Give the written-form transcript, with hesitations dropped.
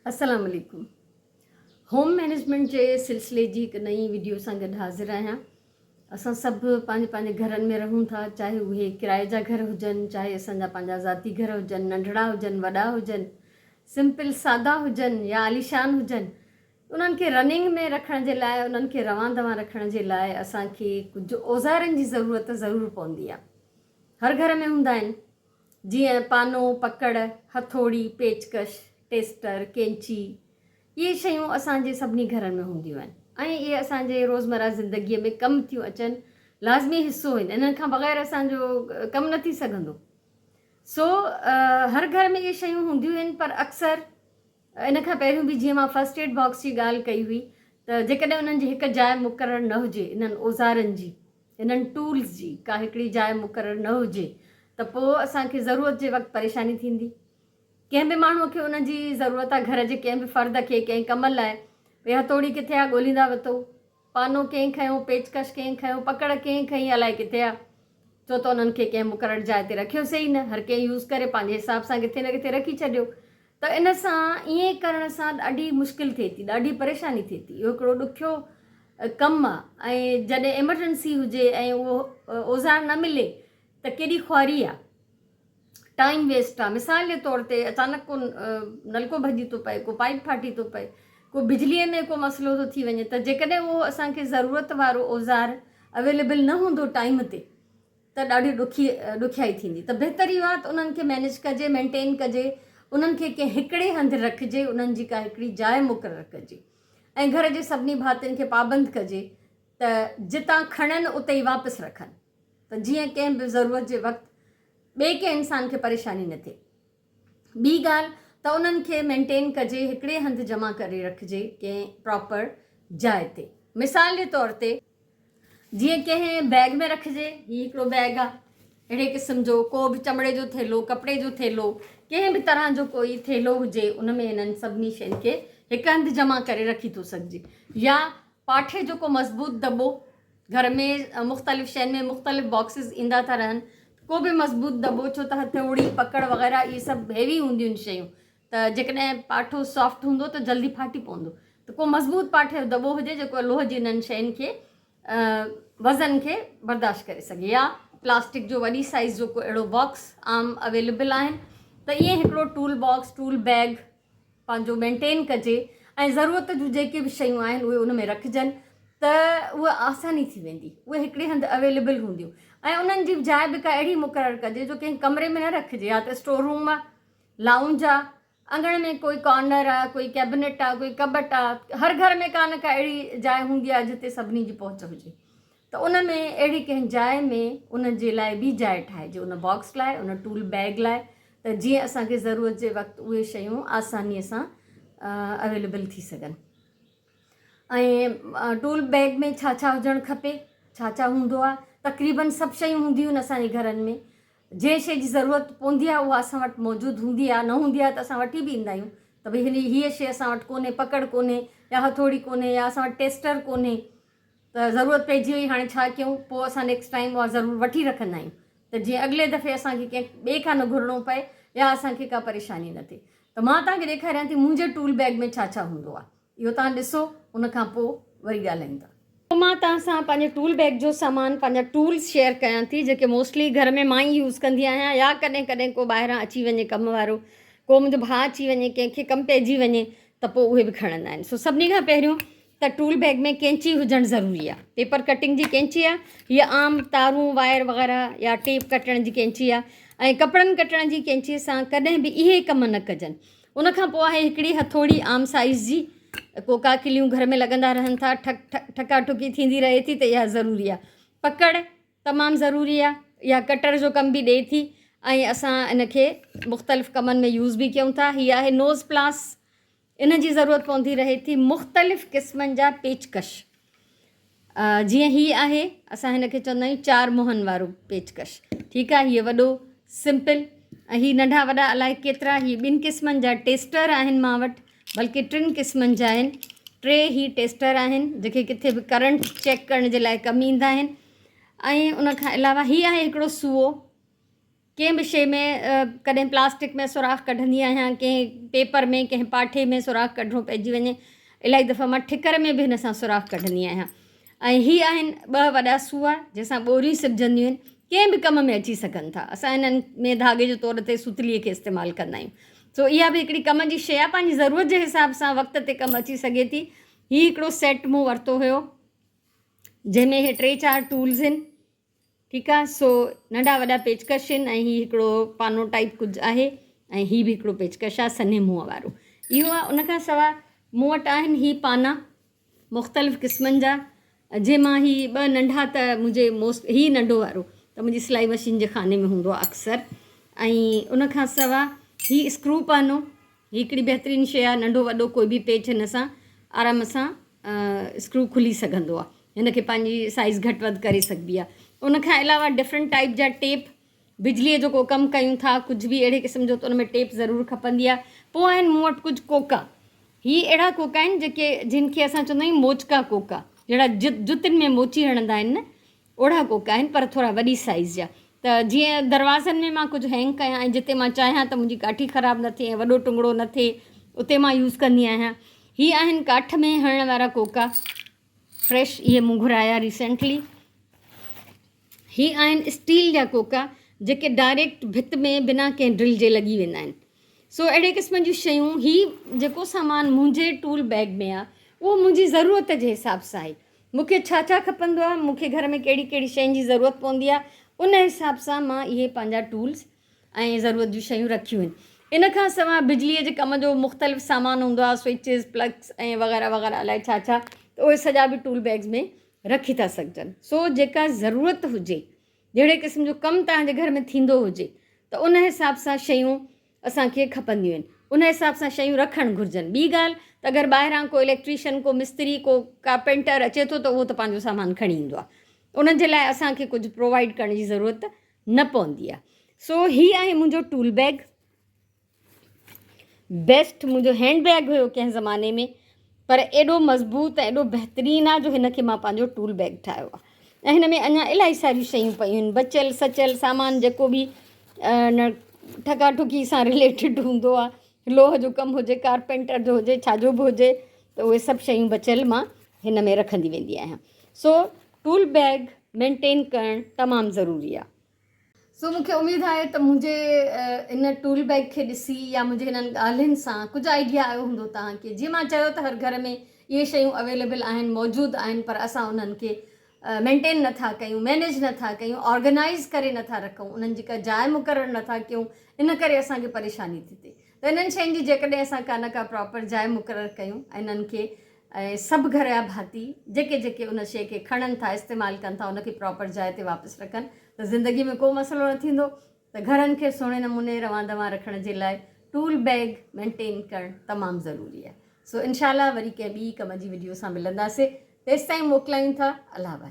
अस्सलाम वालेकुम। Home management के सिलसिले जी एक नई वीडियो सां गॾु हाज़िर आहियां। असां सभु पंहिंजे घरनि में रहूं था, चाहे उहे किराए जा घर हुजनि, चाहे असांजा पंहिंजा ज़ाती घर हुजनि, नंढड़ा हुजनि, वॾा हुजनि, सिंपल सादा हुजनि या आलीशान हुजनि। उन्हनि खे रनिंग में रखण जे लाइ, उन्हनि खे रवां दवां रखण जे लाइ असांखे कुझु औज़ारनि जी ज़रूरत ज़रूरु पवंदी आहे। हर घर में हूंदा आहिनि, जीअं पानो, पकड़, हथोड़ी, पेचकश, टेस्टर, कैंची। ये शयूं असांजे सभिनी घरनि में हूंदियूं आहिनि ऐं इहे असांजे रोज़मर्रा ज़िंदगीअ में कमु थियूं अचनि, लाज़मी हिसो आहिनि। इन्हनि खां बग़ैर असांजो कमु न थी सघंदो। हर घर में इहे शयूं हूंदियूं आहिनि, पर अक्सर इन खां पहिरियों बि जीअं मां फर्स्ट एड बॉक्स जी ॻाल्हि कई हुई, त जेकॾहिं उन्हनि जी हिकु जाइ मुक़ररु न हुजे, इन्हनि औज़ारनि जी, इन्हनि टूल्स जी का हिकिड़ी जाइ मुक़ररु न हुजे, त पोइ असांखे ज़रूरत जे वक़्तु परेशानी थींदी। कंहिं बि माण्हूअ खे उन जी ज़रूरत आहे, घर जे कंहिं बि फ़र्द खे कंहिं कम लाइ। भई हथोड़ी किथे आहे, ॻोल्हींदा वरितो, पानो कंहिं खयो, पेचकश कंहिं खयो, पकड़ कंहिं खई, अलाए किथे आहे, छो त उन्हनि खे कंहिं मुक़ररु जाइ ते रखियोसीं ई न। हर कंहिं यूज़ करे पंहिंजे हिसाब सां किथे न किथे रखी छॾियो। त इन सां ईअं करण सां ॾाढी मुश्किल थिए थी, ॾाढी परेशानी थिए थी। इहो हिकिड़ो ॾुखियो कमु आहे ऐं जॾहिं एमरजेंसी हुजे ऐं उहो औज़ार न मिले त केॾी ख़्वारी आहे, टाइम वेस्ट आहे। मिसाल जे तौर ते अचानक को नलको भॼी थो पए, को पाइप फाटी थो पए, को बिजलीअ में को मसइलो थो थी वञे, त जेकॾहिं उहो असांखे ज़रूरत वारो औज़ार अवेलेबल न हूंदो टाइम ते, त ॾाढी ॾुखियाई थींदी। त बहितर इहो आहे त उन्हनि खे मैनेज कजे, मेंटेन कजे, उन्हनि खे कंहिं हिकिड़े हंधि रखिजे, उन्हनि जी का हिकिड़ी जाइ मुक़ररु कजे ऐं घर जे सभिनी भातियुनि खे पाबंद कजे त जितां खणनि उते ई वापसि रखनि, त जीअं कंहिं बि ज़रूरत जे वक़्तु ॿिए कंहिं इंसान खे परेशानी न थिए। ॿी ॻाल्हि त उन्हनि खे मेंटेन कजे, हिकिड़े हंधि जमा करे रखिजे कंहिं प्रॉपर जाइ ते। मिसाल जे तौर ते जीअं कंहिं बैग में रखिजे, हीउ हिकिड़ो बैग आहे, अहिड़े क़िस्म जो को बि चमड़े जो थेलो, कपिड़े जो थेलो, कंहिं बि तरह जो कोई थेलो हुजे, उन में हिननि सभिनी शयुनि खे हिकु हंधि जमा करे रखी थो सघिजे। या पाठे जो को मज़बूत दॿो, घर में मुख़्तलिफ़ शयुनि में मुख़्तलिफ़ बॉक्सिस ईंदा था रहनि, को बि मज़बूत दॿो, छो त हथौड़ी, पकड़ वग़ैरह इहे सभु हैवी हूंदियूं आहिनि शयूं, त जेकॾहिं पाठो सॉफ्ट हूंदो त जल्दी फाटी पवंदो। त को मज़बूत पाठे जो दॿो हुजे जेको लोह जी इन्हनि शयुनि खे वज़न खे बर्दाश्त करे सघे। या प्लास्टिक जो वॾी साइज़ जो को अहिड़ो बॉक्स आम अवेलेबल आहिनि, त ईअं हिकिड़ो टूल बॉक्स, टूल बैग पंहिंजो मेंटेन कजे ऐं ज़रूरत जूं जेके बि शयूं आहिनि उहे उन में रखिजनि, त उहा आसानी थी वेंदी, उहे हिकिड़े हंधि अवेलेबल हूंदियूं। ऐं उन्हनि जी जाइ बि का अहिड़ी मुक़ररु कजे जो कंहिं कमरे में न रखिजे, या त स्टोर रूम आहे, लाउंज आहे, अंगण में कोई कॉर्नर आहे, कोई कैबिनेट आहे, कोई कबट आहे। हर घर में का न का अहिड़ी जाइ हूंदी आहे जिते सभिनी जी पहुच हुजे, त उन में अहिड़ी कंहिं जाइ में उन जे लाइ बि जाइ ठाहिजे, उन बॉक्स लाइ, उन टूल बैग लाइ, त जीअं असांखे ज़रूरत जे वक़्तु उहे शयूं आसानीअ सां अवेलेबल थी सघनि। ऐं टूल बैग में छा छा हुजणु खपे, छा छा हूंदो आहे, तक़रीबन सभु शयूं हूंदियूं आहिनि असांजे घरनि में। जंहिं शइ जी ज़रूरत पवंदी आहे उहा असां वटि मौजूदु हूंदी आहे, न हूंदी आहे त असां वठी बि ईंदा आहियूं, त भई हीअ शइ असां वटि कोन्हे, पकड़ कोन्हे, या हथोड़ी कोन्हे, या असां वटि टेस्टर कोन्हे, त ज़रूरत पइजी वई, हाणे छा कयूं, पोइ असां नेक्स्ट टाइम उहा ज़रूरु वठी रखंदा आहियूं, त जीअं अॻिले दफ़े असांखे कंहिं ॿिए खां न घुरिणो पए या असांखे का परेशानी न थिए। त मां तव्हांखे ॾेखारियां थी मुंहिंजे टूल बैग में छा छा हूंदो आहे, इहो तव्हां ॾिसो, उन खां पोइ वरी ॻाल्हाईंदा। मां तव्हां सां पंहिंजे टूल बैग जो सामान, पंहिंजा टूल्स शेयर कयां थी, जेके मोस्टली घर में मां ई यूज़ कंदी आहियां, या कॾहिं कॾहिं को ॿाहिरां अची वञे कम वारो, को मुंहिंजो भाउ अची वञे, कंहिंखे कमु पइजी वञे, त पोइ उहे बि खणंदा आहिनि। सो सभिनी खां पहिरियों त टूल बैग में कैंची हुजणु ज़रूरी आहे। पेपर कटिंग जी कैंची आहे, हीअ आम तारूं, वायर वग़ैरह या टेप कटण जी कैंची आहे, ऐं कपिड़नि कटण जी कैंचीअ सां कॾहिं बि इहे कम न कजनि। उन खां पोइ आहे हिकिड़ी हथोड़ी आम साइज़ जी, कोका किलियूं घर में लॻंदा रहनि था, ठका ठुकी थींदी रहे थी, त इहा ज़रूरी आहे। पकड़ तमामु ज़रूरी आहे, इहा कटर जो कमु बि ॾिए थी ऐं असां इन खे मुख़्तलिफ़ कमनि में यूज़ बि कयूं था। हीअ आहे नोज़ प्लास, इन जी ज़रूरत पवंदी रहे थी। मुख़्तलिफ़ क़िस्मनि जा पेचकश, जीअं हीअ आहे, असां हिन खे चवंदा आहियूं 4 मुहनि वारो पेचकश, ठीकु आहे। हीअ वॾो सिंपल, ऐं हीअ नंढा वॾा अलाए केतिरा, हीअ 2 क़िस्मनि जा टेस्टर आहिनि मां वटि, बल्कि 3 क़िस्मनि जा आहिनि। 3 ही टेस्टर आहिनि जेके किथे बि करंट चेक करण जे लाइ कमु ईंदा आहिनि। ऐं उन खां अलावा हीअ आहे हिकिड़ो सूओ, कंहिं बि शइ में कॾहिं प्लास्टिक में सुराख कढंदी आहियां, कंहिं पेपर में, कंहिं पाठे में सुराख कढणो पइजी वञे। इलाही दफ़ा मां ठिकर में बि हिन सां सुराख कढंदी आहियां। ऐं हीअ आहिनि 2 वॾा सूआ जंहिंसां ॿोरियूं सिबजंदियूं आहिनि, कंहिं बि कम में अची सघनि था। असां हिननि में धागे जे तौर ते सुतलीअ खे इस्तेमालु कंदा आहियूं। सो इहा बि हिकिड़ी कम जी शइ आहे, पंहिंजी ज़रूरत जे हिसाब सां वक़्त ते कमु अची सघे थी। हीउ हिकिड़ो सेट मूं वरितो हुयो जंहिंमें इहे 3-4 टूल्स आहिनि, ठीकु आहे। सो नंढा वॾा पेचकश आहिनि ऐं हीउ हिकिड़ो पानो टाइप कुझु आहे ऐं हीउ बि हिकिड़ो पेचकश आहे सन्हे मुंहं वारो, इहो आहे। उनखां सवाइ मूं वटि आहिनि हीअ पाना मुख़्तलिफ़ क़िस्मनि जा, जंहिंमां हीअ 2 नंढा त मुंहिंजे हीअ नंढो वारो त मुंहिंजी सिलाई मशीन जे खाने में हूंदो आहे अक्सर। ऐं उनखां सवाइ हीअ स्क्रू पानो, हीअ हिकिड़ी बहितरीनु शइ आहे। नंढो वॾो कोई बि पेच हिन सां आराम सां स्क्रू खुली सघंदो आहे, हिन खे पंहिंजी साइज़ घटि वधि करे सघिबी आहे। उनखां अलावा डिफरेंट टाइप जा टेप, बिजलीअ जो को कमु कयूं था, कुझु बि अहिड़े क़िस्म जो त उन में टेप ज़रूरु खपंदी आहे। पोइ आहिनि मूं वटि कुझु कोका, हीअ अहिड़ा कोका आहिनि जिन खे असां चवंदा आहियूं मोचका कोका, जहिड़ा जुतियुनि में मोची हणंदा आहिनि न, ओड़ा कोका आहिनि पर थोरा वॾी साइज़ जा। त जीअं दरवाज़नि में मां कुझु हैंग कयां ऐं जिते मां चाहियां त मुंहिंजी काठी ख़राबु न थिए ऐं वॾो टुंगड़ो न थिए, उते मां यूज़ कंदी आहियां। हीअ आहिनि काठ में हणण वारा कोका, फ्रेश, इहे मूं घुराया रिसेंटली। हीअ आहिनि स्टील जा कोका जेके डायरेक्ट भित में बिना कंहिं ड्रिल जे लॻी वेंदा आहिनि। सो अहिड़े क़िस्म जूं शयूं, हीअ जेको सामान मुंहिंजे टूल बैग में आहे उहो मुंहिंजी ज़रूरत जे हिसाब सां आहे। मूंखे छा छा खपंदो आहे, मूंखे घर में कहिड़ी कहिड़ी शयुनि जी ज़रूरत पवंदी आहे, उन हिसाब सां मां इहे पंहिंजा टूल्स ऐं ज़रूरत जूं शयूं रखियूं आहिनि। इन खां सवाइ बिजलीअ जे कम जो मुख़्तलिफ़ सामान हूंदो आहे, स्विचिस, प्लग्स ऐं वग़ैरह वग़ैरह अलाए छा छा, त उहे सॼा बि टूल बैग्स में रखी था सघजनि। सो जेका ज़रूरत हुजे, जहिड़े क़िस्म जो कमु तव्हांजे घर में थींदो हुजे, त उन हिसाब सां शयूं असांखे खपंदियूं आहिनि, उन हिसाब सां शयूं रखणु घुरिजनि। ॿी ॻाल्हि त अगरि ॿाहिरां को इलेक्ट्रीशियन, को मिस्त्री, को कारपेंटर अचे थो त उहो त पंहिंजो सामान खणी ईंदो आहे, उन जे लाइ असांखे कुझु प्रोवाइड करण जी ज़रूरत न पवंदी आहे। सो हीअ आहे मुंहिंजो टूल बैग। बेस्ट मुंहिंजो हैंडबैग हुयो कंहिं ज़माने में, पर एॾो मज़बूत ऐं एॾो बहितरीनु आहे जो हिन खे मां पंहिंजो टूल बैग ठाहियो आहे। ऐं हिन में अञा इलाही सारियूं शयूं पयूं आहिनि, बचियल सचियल सामान जेको बि न ठकाठुकी सां रिलेटेड हूंदो आहे, लोह जो कमु हुजे, कारपेंटर जो हुजे, छाजो बि हुजे, त उहे सभु शयूं बचियल मां हिन में रखंदी वेंदी आहियां। सो टूल बैग मेंटेन करणु तमामु ज़रूरी आहे। सो मूंखे उमेदु आहे त मुंहिंजे इन टूल बैग खे ॾिसी या मुंहिंजे हिननि ॻाल्हियुनि सां कुझु आइडिया आयो हूंदो तव्हांखे। जीअं मां चयो त हर घर में इहे शयूं अवेलेबल आहिनि, मौजूदु आहिनि, पर असां उन्हनि खे मेंटेन नथा कयूं, मैनेज नथा कयूं, ऑर्गेनाइज़ करे नथा रखूं, उन्हनि जी का जाइ मुक़ररु नथा कयूं, इन करे असांखे परेशानी थी थिए। त इन्हनि शयुनि जी जेकॾहिं असां का प्रॉपर जाइ मुक़ररु कयूं ऐं इन्हनि खे ऐं सभु घर जा भाती जेके जेके उन शइ खे खणनि था, इस्तेमालु कनि था, उनखे प्रॉपर जाइ ते वापसि रखनि, त ज़िंदगी में को मसइलो न थींदो। त घरनि खे सुहिणे नमूने रवां दवां रखण जे लाइ टूल बैग मेंटेन करणु तमामु ज़रूरी आहे। सो इनशाला वरी कंहिं ॿी कम जी वीडियो सां मिलंदासीं। तेसिताईं मोकिलायूं था। अल्लाह।